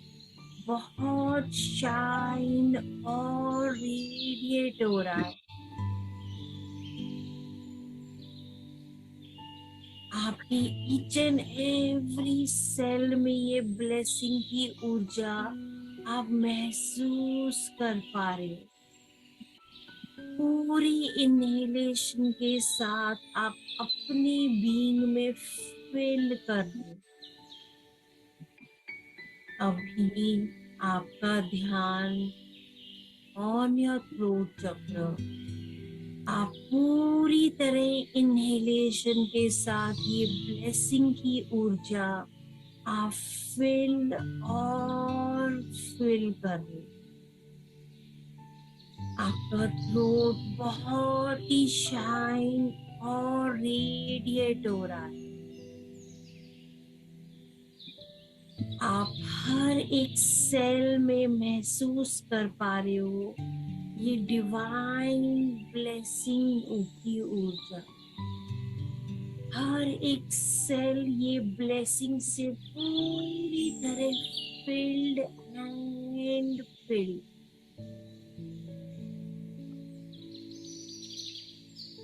बहुत शाइन और रेडिएट हो रहा है। आपकी ईच एंड एवरी सेल में ये ब्लेसिंग की ऊर्जा आप महसूस कर पा रहे हो। पूरी इनहेलेशन के साथ आप अपनी बीइंग में फिल कर रहे हो। अभी आपका ध्यान ऑन योर थ्रोट चक्र। आप पूरी तरह इनहेलेशन के साथ ये ब्लेसिंग की ऊर्जा आप फिल और फिल कर रहे हो। आपका थ्रोट बहुत ही शाइन और रेडिएट हो रहा है। आप हर एक सेल में महसूस कर पा रहे हो ये डिवाइन ब्लेसिंग की ऊर्जा। हर एक सेल ये ब्लेसिंग से पूरी तरह फिल्ड एंड फिल्ड।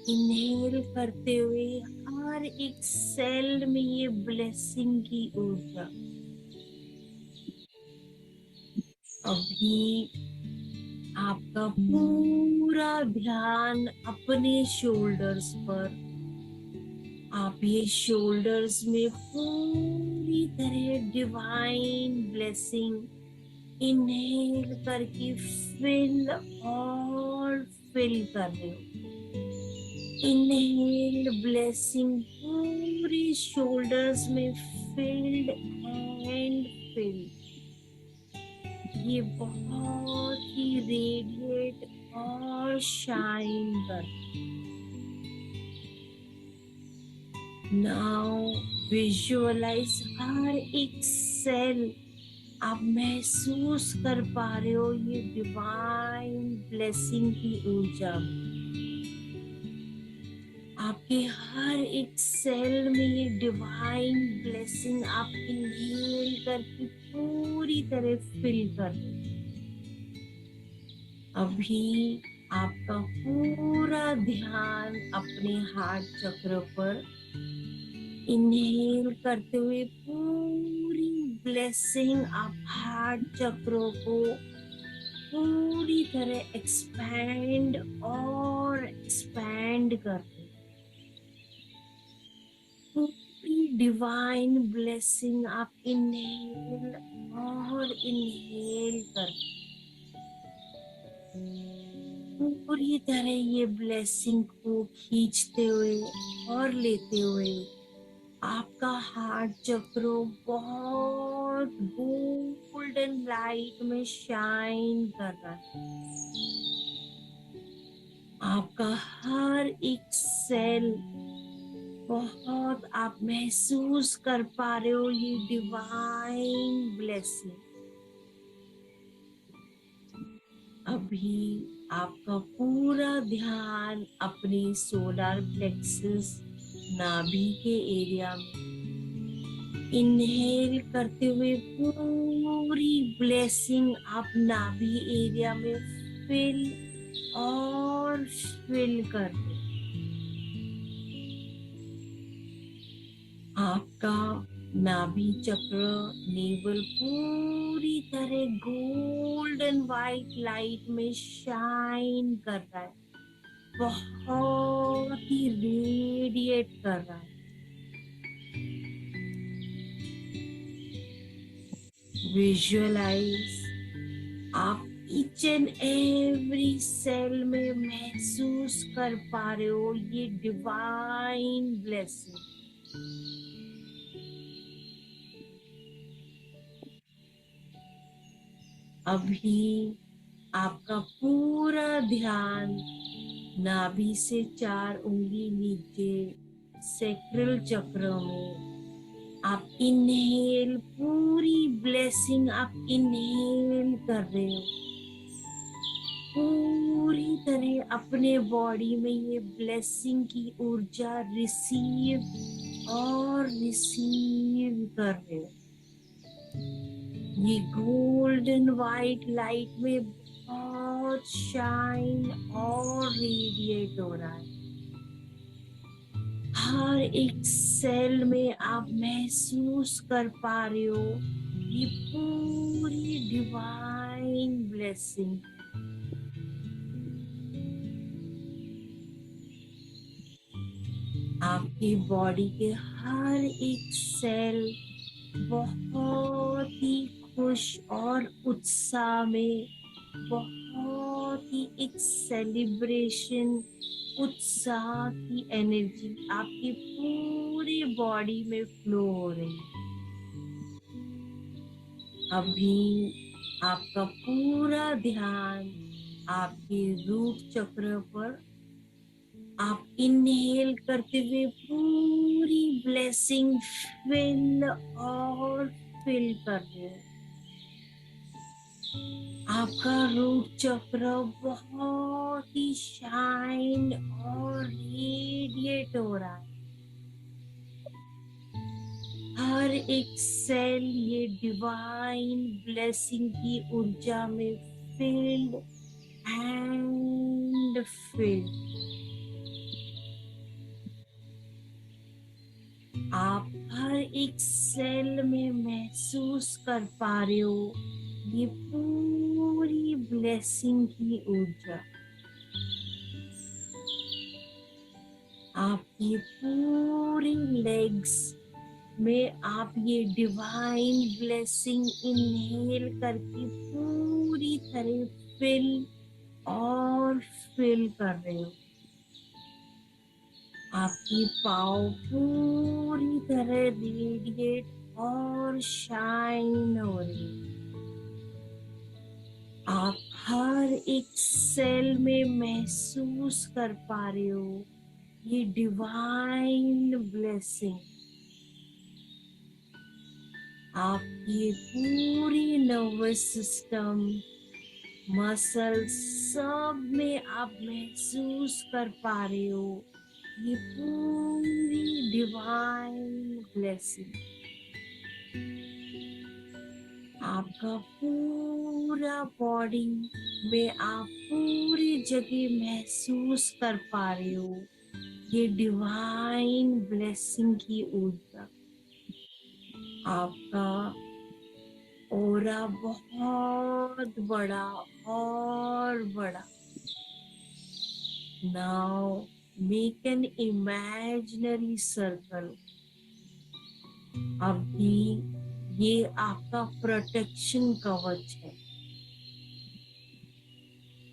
इनहेल करते हुए हर एक सेल में ये ब्लेसिंग की ऊर्जा। अभी आपका पूरा ध्यान अपने शोल्डर्स पर। आप ये शोल्डर्स में पूरी तरह डिवाइन ब्लेसिंग इनहेल करके फिल और फिल कर रहे हो। इनहेल ब्लेसिंग पूरी शोल्डर्स में फिल्ड एंड फिल्ड। ये बहुत ही रेडिएट और शाइन कर। नाउ विजुअलाइज हर एक सेल आप महसूस कर पा रहे हो ये डिवाइन ब्लेसिंग की ऊर्जा। आपके हर एक सेल में ये डिवाइन ब्लेसिंग आप इनहेल करके पूरी तरह फिल कर रहे हो। अभी आपका पूरा ध्यान अपने हार्ट चक्र पर। इनहेल करते हुए पूरी ब्लेसिंग आप हार्ट चक्रों को पूरी तरह एक्सपैंड और एक्सपैंड करते। पूरी डिवाइन ब्लेसिंग आप इनहेल और इनहेल करते। पूरी तरह ये ब्लेसिंग को खींचते हुए और लेते हुए आपका हार्ट चक्र बहुत गोल्डन लाइट में शाइन कर रहा है। आपका हर एक सेल बहुत आप महसूस कर पा रहे हो ये डिवाइन ब्लेसिंग। अभी आपका पूरा ध्यान अपनी सोलर प्लेक्सस नाभि के एरिया में। इनहेल करते हुए पूरी ब्लेसिंग आप नाभि एरिया में फिल और फिल कर दो। आपका नाभि चक्र नेवल पूरी तरह गोल्डन वाइट लाइट में शाइन कर रहा है। बहुत ही रेडिएट कर रहा है। विजुअलाइज आप ईच एंड एवरी सेल में महसूस कर पा रहे हो ये डिवाइन ब्लेसिंग। अभी आपका पूरा ध्यान नाभि से 4 उंगली नीचे सैक्रल चक्र में आप इनहेल, पूरी ब्लेसिंग आप इनहेल कर रहे हो। पूरी तरह अपने बॉडी में ये ब्लेसिंग की ऊर्जा रिसीव और रिसीव कर रहे हो। ये गोल्डन वाइट लाइट में बहुत शाइन और रेडिएट हो रहा है। हर एक सेल में आप महसूस कर पा रहे हो ये पूरी डिवाइन ब्लेसिंग। आपकी बॉडी के हर एक सेल बहुत ही खुश और उत्साह में, बहुत ही एक सेलिब्रेशन उत्साह की एनर्जी आपकी पूरी बॉडी में फ्लो हो रही है। अभी आपका पूरा ध्यान आपके रूट चक्र पर, आप इनहेल करते हुए पूरी ब्लेसिंग फिल और फिल कर रहे हो। आपका रूट चक्र बहुत ही शाइन और रेडिएट हो रहा है। हर एक सेल ये डिवाइन ब्लेसिंग की ऊर्जा में फिल्ड एंड फिल्ड। आप हर एक सेल में महसूस कर पा रहे हो ये पूरी ब्लेसिंग की ऊर्जा। आपकी पूरी लेग्स में आप ये डिवाइन ब्लेसिंग इनहेल करके पूरी तरह फिल और फिल कर रहे हो। आपकी पाँव पूरी तरह रेडिएट और शाइन हो रही है। आप हर एक सेल में महसूस कर पा रहे हो ये डिवाइन ब्लेसिंग। आपकी पूरी नर्वस सिस्टम, मसल सब में आप महसूस कर पा रहे हो ये पूरी डिवाइन ब्लेसिंग। आपका पूरा बॉडी में आप पूरी जगह महसूस कर पा रहे हो ये डिवाइन ब्लेसिंग की ऊर्जा। आपका ऑरा बहुत बड़ा और बड़ा। Now make an imaginary circle. अभी ये आपका प्रोटेक्शन कवच है।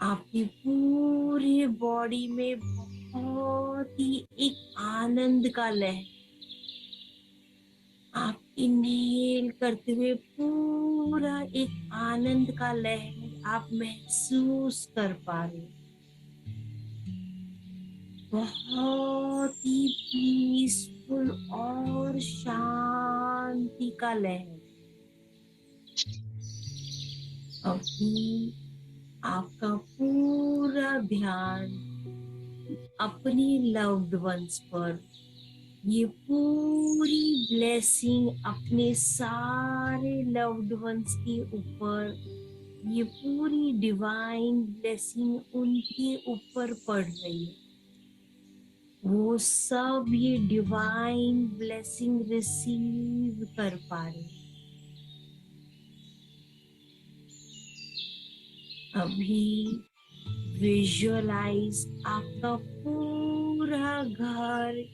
आपकी पूरी बॉडी में बहुत ही एक आनंद का लहर। आप इनहेल करते हुए पूरा एक आनंद का लहर आप महसूस कर पा रहे हो। बहुत ही पीसफुल और शांति का लहर। अभी आपका पूरा ध्यान अपनी लव्ड वंस पर, ये पूरी ब्लेसिंग अपने सारे लव्ड वंस के ऊपर, ये पूरी डिवाइन ब्लेसिंग उनके ऊपर पड़ रही है। वो सब ये डिवाइन ब्लेसिंग रिसीव कर पा रहे हैं। अभी विजुअलाइज आपका पूरा घर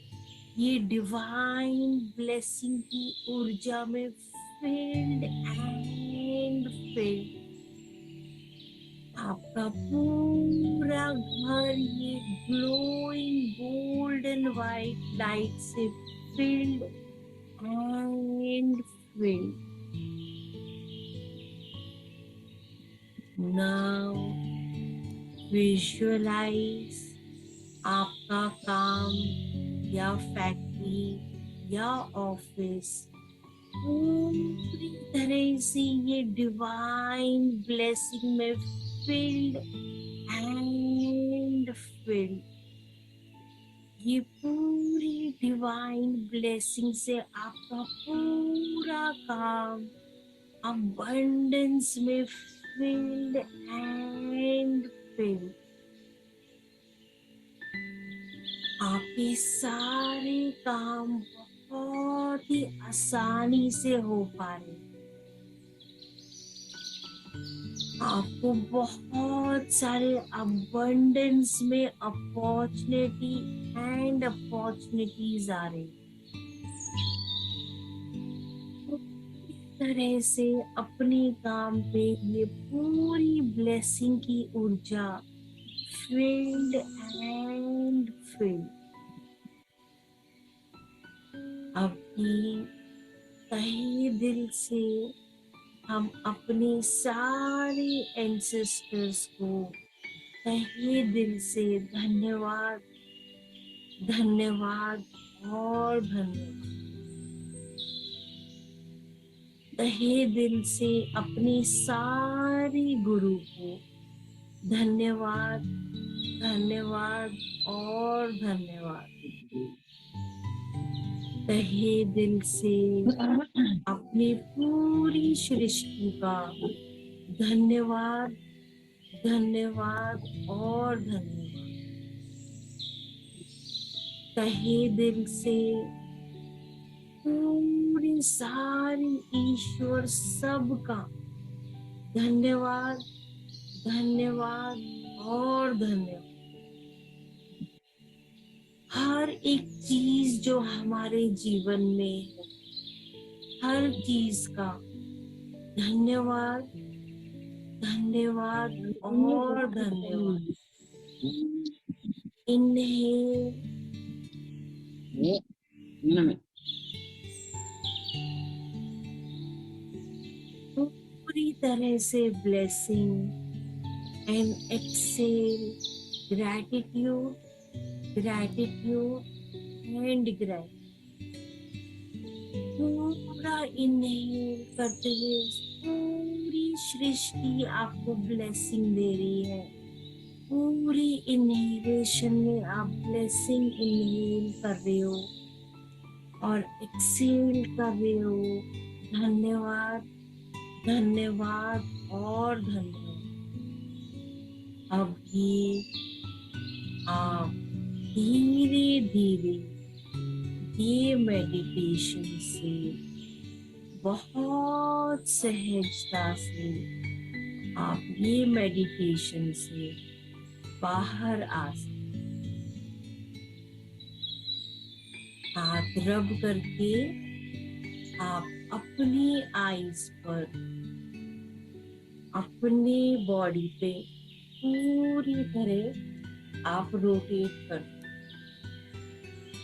ये डिवाइन ब्लेसिंग की ऊर्जा में फिल्ड एंड फिल्ड। आपका पूरा घर ये ग्लोइंग गोल्डन वाइट लाइट से filled and filled. Now visualise आपका काम या फैक्ट्री या ऑफिस पूरी तरह से ये डिवाइन ब्लेसिंग में फिल्ड एंड फिल्ड। ये पूरी डिवाइन ब्लेसिंग से आपका पूरा काम अबंडेंस में फिल्ड एंड फिल्ड। आपके सारे काम बहुत ही आसानी से हो पा रहे हैं। आपको बहुत सारे अबंडेंस में अपॉर्चुनिटी एंड अपॉर्चुनिटीज आ रही हैं। इस तरह से अपने काम पे ये पूरी ब्लेसिंग की ऊर्जा फील्ड एंड फील्ड। अपनी तहे दिल से हम अपने सारे एंसेस्टर्स को तहे दिल से धन्यवाद, धन्यवाद और धन्यवाद। तहे दिल से अपने सारे गुरु को धन्यवाद, धन्यवाद और धन्यवाद। तहे दिल से अपनी पूरी सृष्टि का धन्यवाद, धन्यवाद और धन्यवाद। तहे दिल से पूरी सारी ईश्वर सबका धन्यवाद, धन्यवाद और धन्यवाद। हर एक चीज जो हमारे जीवन में है, हर चीज का धन्यवाद, धन्यवाद और धन्यवाद। इनहेल, पूरी तरह से blessing and exhale gratitude, gratitude and gratitude. पूरा इनहेल करते हुए पूरी सृष्टि आपको ब्लेसिंग दे रही है। पूरी इनहेलेशन में आप ब्लेसिंग इनहेल कर रहे हो और एक्सेल कर रहे हो। धन्यवाद, धन्यवाद और धन्यवाद। अभी आप धीरे धीरे ये मेडिटेशन से बहुत सहजता से आप ये मेडिटेशन से बाहर आ सकते। हाथ रब करके आप अपनी आईज पर, अपनी बॉडी पे पूरी तरह आप रोटेट कर,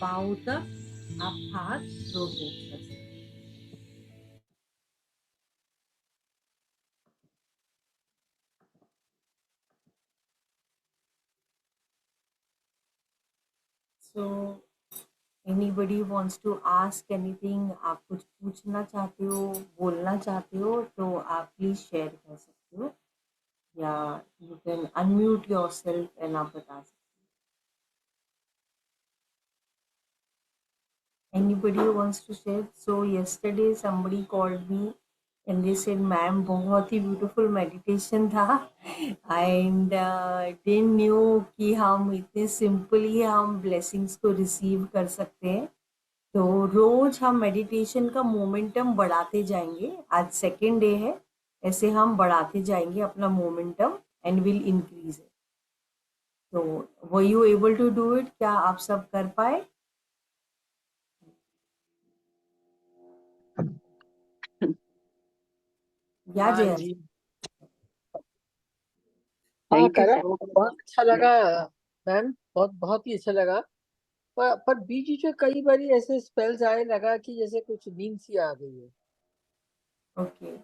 पाँव तक आप हाथ रोटेट कर सकते। So anybody wants to ask anything, आप कुछ पूछना चाहते हो, बोलना चाहते हो तो आप प्लीज शेयर कर सकते हो या you can unmute yourself and आप बता सकते हो। Anybody who wants to share? So yesterday somebody called me and they said ma'am बहुत ही ब्यूटीफुल मेडिटेशन था एंड didn't knew कि हम इतने सिंपली हम ब्लेसिंग्स को रिसीव कर सकते हैं। तो रोज हम मेडिटेशन का मोमेंटम बढ़ाते जाएंगे। आज सेकेंड डे है, ऐसे हम बढ़ाते जाएंगे अपना momentum and will increase it. तो were you able to do it? क्या आप सब कर पाए? या हाँ जय? जी, हाँ करा, बहुत अच्छा लगा मैम, बहुत बहुत ही अच्छा लगा। पर बीच बीच में कई बार ऐसे स्पेल्स आए, लगा कि जैसे कुछ नींद सी आ गई है। ओके,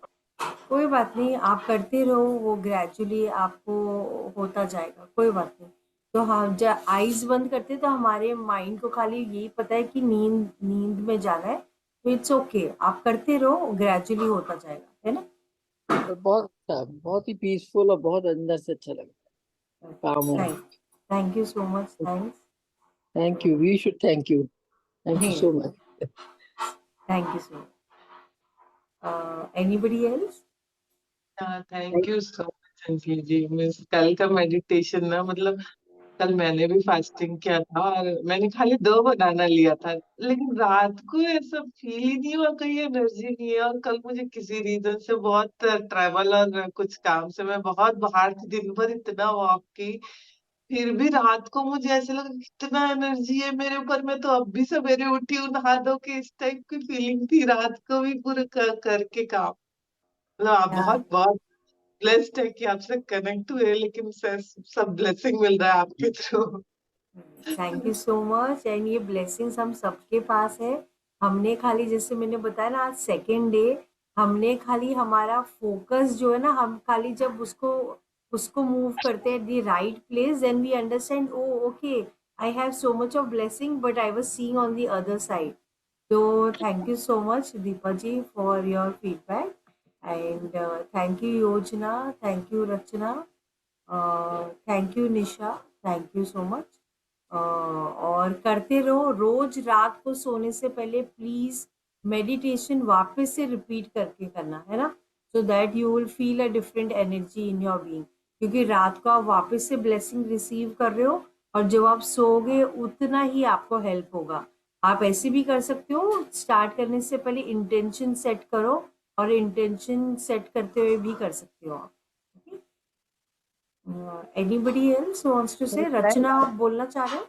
कोई बात नहीं, आप करते रहो, वो ग्रेजुअली आपको होता जाएगा, कोई बात नहीं। तो हाँ, जब आईज बंद करते तो हमारे माइंड को खाली यही पता है कि नींद नींद में जाना है, तो इट्स ओके, आप करते रहो, ग्रेजुअली होता जाएगा, है ना। और बहुत अच्छा, बहुत ही पीसफुल और बहुत अंदर से अच्छा लगा काम हो। Thank you so much, thanks. Thank you, we should thank you so much. Thank you so much. Anybody else? Thank you so much Anjali ji. Miss कल का मेडिटेशन ना, मतलब कल मैंने भी फास्टिंग किया था और मैंने खाली 2 बनाना लिया था, लेकिन रात को ऐसा फील ही नहीं हुआ, कहीं एनर्जी नहीं है। और कल मुझे किसी रीजन से बहुत ट्रैवल और कुछ काम से मैं बहुत बाहर थी, दिन भर इतना वॉक की, फिर भी रात को मुझे ऐसा लगा कितना एनर्जी है मेरे ऊपर, मैं तो अब भी सवेरे उठी हूँ नहा धो के, इस टाइप की फीलिंग थी रात को भी पूरे करके काम। मतलब आप बहुत बहुत ब्लेस्ड है कि आपसे कनेक्ट हुए, लेकिन सब ब्लेसिंग मिल रहा है आपके through. Thank you so much. And ये ब्लेसिंग्स हम सबके पास है। हमने खाली, जैसे मैंने बताया ना, आज सेकेंड डे, हमने खाली हमारा फोकस जो है ना, हम खाली जब उसको उसको मूव करते हैं the right place, then we understand, oh okay, I have so much of blessing but I was seeing on the other side. तो thank you so much Deepa ji for your feedback, and thank you Yojana, thank you Rachna, thank you Nisha, thank you so much. और करते रहो, रोज रात को सोने से पहले please meditation वापस से रिपीट करके करना, है ना, so that you will feel a different energy in your being, क्योंकि रात को आप वापस से ब्लेसिंग रिसीव कर रहे हो, और जब आप सोओगे उतना ही आपको हेल्प होगा। आप ऐसे भी कर सकते हो, स्टार्ट करने से पहले इंटेंशन सेट करो, और इंटेंशन सेट करते हुए भी कर सकते हो आप। एनीबडी एल्स वांट्स टू से? रचना, आप बोलना चाह रहे हो?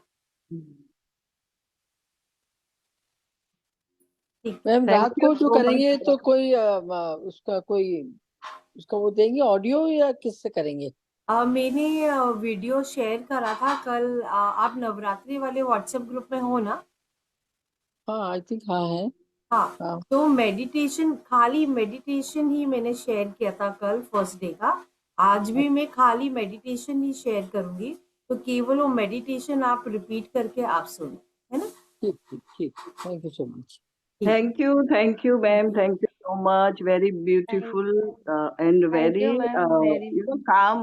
ठीक। मैम Thank रात you को जो so करेंगे much. तो कोई उसका वो देंगे ऑडियो या किससे करेंगे? मैंने वीडियो शेयर करा था कल। आप नवरात्रि वाले व्हाट्सएप ग्रुप में हो ना? हाँ आई थिंक हाँ है। हाँ, हाँ तो मेडिटेशन, खाली मेडिटेशन ही मैंने शेयर किया था कल फर्स्ट डे का। आज भी मैं खाली मेडिटेशन ही शेयर करूंगी, तो केवल वो मेडिटेशन आप रिपीट करके आप सुनो, है ना। ठीक ठीक ठीक, thank you so much. Thank you, ma'am. Thank you so much. Very beautiful and Thank very, you, ma'am. Very calm.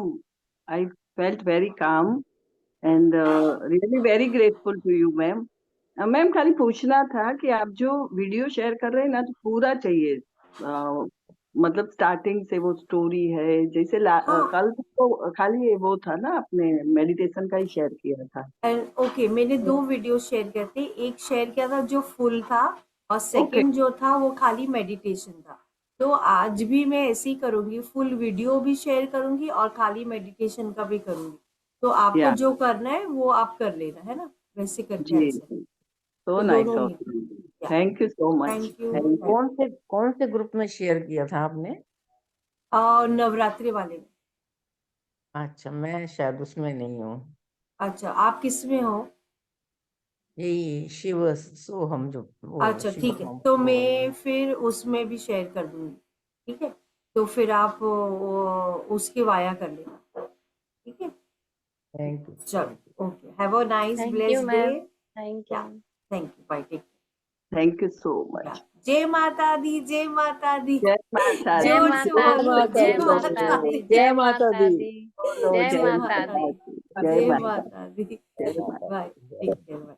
I felt very calm and really very grateful to you, ma'am. Ma'am खाली पूछना था कि आप जो video share कर रहे हैं ना, तो पूरा चाहिए। मतलब स्टार्टिंग से वो स्टोरी है, जैसे हाँ, कल तो खाली वो था ना, आपने मेडिटेशन का ही शेयर किया था। ओके, मैंने 2 वीडियो शेयर किए थे। एक शेयर किया था जो फुल था, और ओके सेकंड जो था वो खाली मेडिटेशन था। तो आज भी मैं ऐसे ही करूंगी, फुल वीडियो भी शेयर करूंगी और खाली मेडिटेशन का भी करूंगी। तो आपको या जो करना है वो आप कर लेना, है ना, वैसे करके जी, आंसर। सो तो नाइस दोनों ऑफ ही। यू। या, thank you so much. Thank you. Thank you. कौन से ग्रुप में शेयर किया था आपने? नवरात्रि वाले में। अच्छा, मैं शायद उसमें नहीं हूँ। अच्छा, आप किस में हो? यही शिव सोहम, जो वो अच्छा, शिव ठीक है, हम तो वो वाला। मैं फिर उसमें भी शेयर कर दूंगी। ठीक है, तो फिर आप उसके वाया कर लेना। ठीक है, थैंक यू, थैंक यू। चलो, okay, have a nice thank you, blessed day. Ma'am. Thank ya, you. Thank you, bye, take thank you so care. Much. जय माता दी, जय माता दी। जय माता जय दी। जोर से माता बोलो, दी, जय जय बोलो, माता माता दी, दी। जय जय माता माता दी। दी, बोलो, जय जय माता माता दी, दी, जय जय माता दी। माता दी। जय माता दी। Bye, take care, bye.